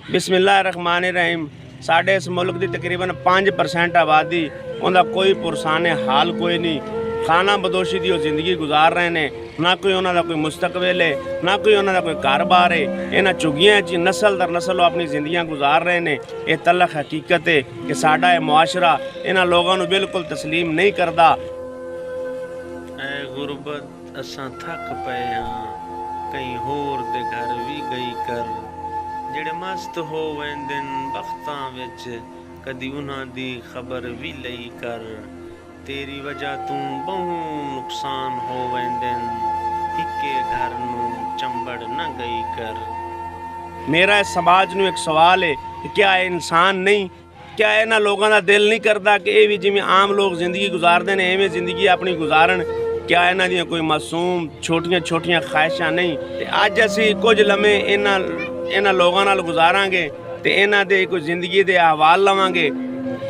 बिस्मिल्लाहिर्रहमानिर्रहीम। साढ़े इस मुल्क की तकरीबन 5% आबादी उनका कोई पुरसाने हाल कोई नहीं। खाना बदोशी की जिंदगी गुजार रहे हैं। ना कोई उन्होंने कोई मुस्तकबिल है, ना कोई उन्होंने कोई कारोबार है। इन्होंने झुग्गियां नस्ल दर नस्ल अपनी जिंदगियां गुजार रहे हैं। ये तलख हकीकत है कि साडा मुआशरा इन्होंने लोगों को बिल्कुल तस्लीम नहीं करता। गुरबत असां थक पे हाँ, कहीं होर दे घर भी गई कर। जेड़े मस्त हो वेंदन बख्तां विच, कदी उन्हां दी खबर भी लई कर। तेरी वजह तू बहु नुकसान हो वेंदन, इक्के घर नू चंबड़ न गई कर। मेरा इस समाज नू एक सवाल है कि क्या इंसान नहीं, क्या इन्हां लोगों का दिल नहीं करता कि ये भी जिवें आम लोग जिंदगी गुजारते हैं इवें जिंदगी अपनी गुजारन। क्या इन्हां दी कोई मासूम छोटियां छोटियां ख्वाहिशां नहीं? ते अज असीं कुछ लम्हे इन्हां लोगों नाल गुजारांगे ते इन्हां दे कोई जिंदगी दे अहवाल लवांगे,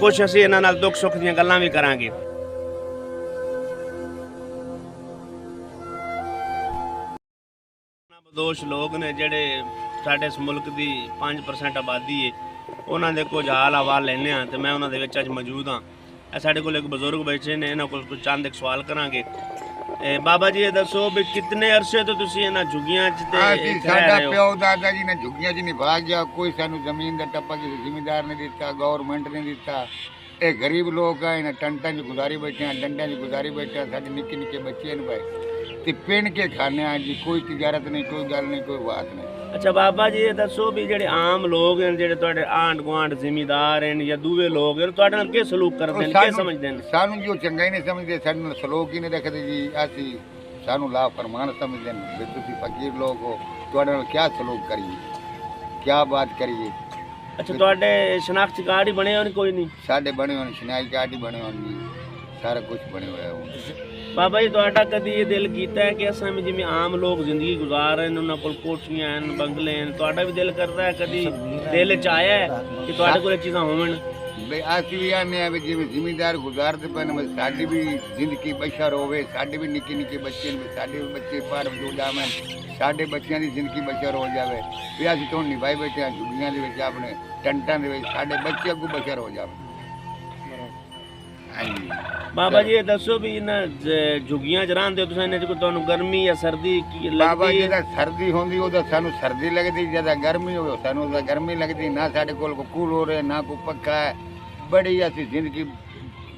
कुछ असीं इन्हां नाल दुख सुख दीयां गल्लां भी करांगे। बदोश लोग ने जेड़े साडे इस मुल्क दी 5% आबादी है, उन्हां दे कुछ हाल अहवाल लैने आ ते मैं उन्हां दे विच अज मौजूद हाँ। साडे कोल एक बजुर्ग बैठे ने, इन्हां कोल कुछ चंद एक सवाल करांगे। बाबा जी ये दसो भी कितने अरसे तो तुसी इन्हां झुग्गियां च ते साडा प्यो दादा जी ने झुग्गियां च नहीं भाग गया। कोई सानू जमीन दा टप्पा किसी जिमीदार ने दिता, गवर्नमेंट ने दिता। ये गरीब लोग हैं, इन्हें टंटां च गुजारी बैठे हैं, डंडियां च गुजारी बैठे हैं। साडे निक्के निक्के बच्चे ने भाई ते पिन के खाने हैं जी। कोई तिजारत नहीं, कोई गल नहीं, कोई बात नहीं। अच्छा बाबा जी ये दसो भी जेडे आम लोग हैं, जेडे तुहाडे आंढ गुआंढ जिमीदार हैं या दूवे लोग हैं, तुहाडे नाल के सलूक करदे ने, के समझदे ने? सानू जो चंगा ही नहीं समझदे, साडे नाल सलूक ही नहीं रखदे जी। असी सानू ला फरमान समझदे ने भी तुसी फकीर लोग हो, तुहाडे नाल क्या सलूक करिए, क्या बात करिए। अच्छा तुहाडे शनाख्ती कार्ड ही बने होने? कोई नहीं साडे बने होने, शनाख्ती कार्ड ही बने होने जी, सारा कुछ बने हुआ है। बाबा जी तुहाडा कदी ये दिल कीता है कि असां में जिवें आम लोग जिंदगी गुजार रहे हैं, उन्हां कोल कोठियां हैं, बंगले हैं, तुहाडा भी दिल करदा है, कदी दिल च आया है कि तुहाडे कोल चीज़ां होवन? भाई असीं भी आने भी जिवें जिमीदार गुजारते पे ने, साडी भी जिंदगी बशर होवे। साडे भी निक्के निक्के बच्चे ने, साडे भी बच्चे पार हो जावन, साडे बच्चियां दी जिंदगी बशर हो जावे। भी असीं तो निभाई बैठे हैं झुग्गियां दे विच, अपने टंटां दे विच, साडे बच्चे अग्गों बशर हो जावे। हाँ जी बाबा जी ये दसो भी इन्हां झुग्गियां च रहिंदे हो तुसीं, इन्हां च कोई तुहानूं गर्मी या सर्दी बाबा लगदी जी है? दा सर्दी होंदी उदा सानू सर्दी लगदी, ज्यादा गर्मी होवे सानू उदा गर्मी लगदी। ना साडे कोल कोई कूलर है, ना कोई पक्का है। बड़ी असीं जिंदगी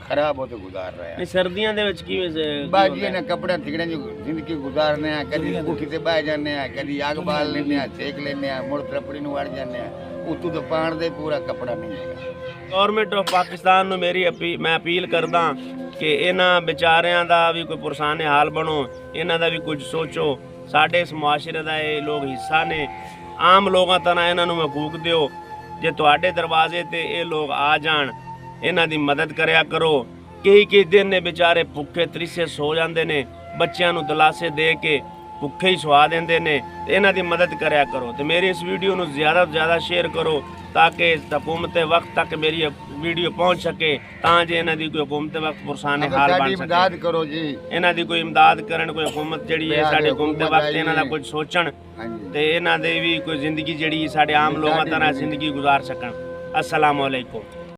खराब होते गुजार रहे हैं। नहीं सर्दियां दे विच किवें से बाजी ने कपड़े ठिकड़े जिंदगी गुजारने हैं। कभी कोठी से बह जाने हैं, कभी अग बाल लेने हैं, सेक लेने हैं, मुड़ तरपड़ी नूं वड़ जाने हैं। उतों तो पाण दे पूरा कपड़ा नहीं है। गौरमेंट ऑफ पाकिस्तान नूं मेरी मैं अपील करदा कि इन्हां बेचारियां दा भी कोई पुरसाने हाल बनो, इन्हां दा भी कुछ सोचो। साडे इस मुआशरे दा ये लोग हिस्सा ने, आम लोगां तरह इन्हां नूं हकूक दिओ। जे तुहाडे दरवाजे ते ये लोग आ जाण, इन्हां दी मदद करया करो। कई दिन ने बेचारे भुखे त्रिसे सो जांदे ने, बच्चियां नूं दिलासे दे के भुखे ही सुआ देंदे ने, ते इन्हां दी मदद करया करो। ते मेरी इस वीडियो नूं ज़्यादा तो ज़्यादा शेयर करो ताकि हुकूमत वक्त तक मेरी वीडियो पहुँच सके, तां जे इन्हां दी कोई हुकूमत वक्त पुरसाने हाल बन सके। इमदाद करो जी, इन्हां दी कोई इमदाद करन, कोई हुकूमत जिहड़ी है साडे हुकूमत वक्त इन्हां दा कुछ सोचण ते इन्हां दे भी कोई जिंदगी जिहड़ी साडे आम लोगां तरह जिंदगी गुजार सकन। अस्सलाम वालेकुम।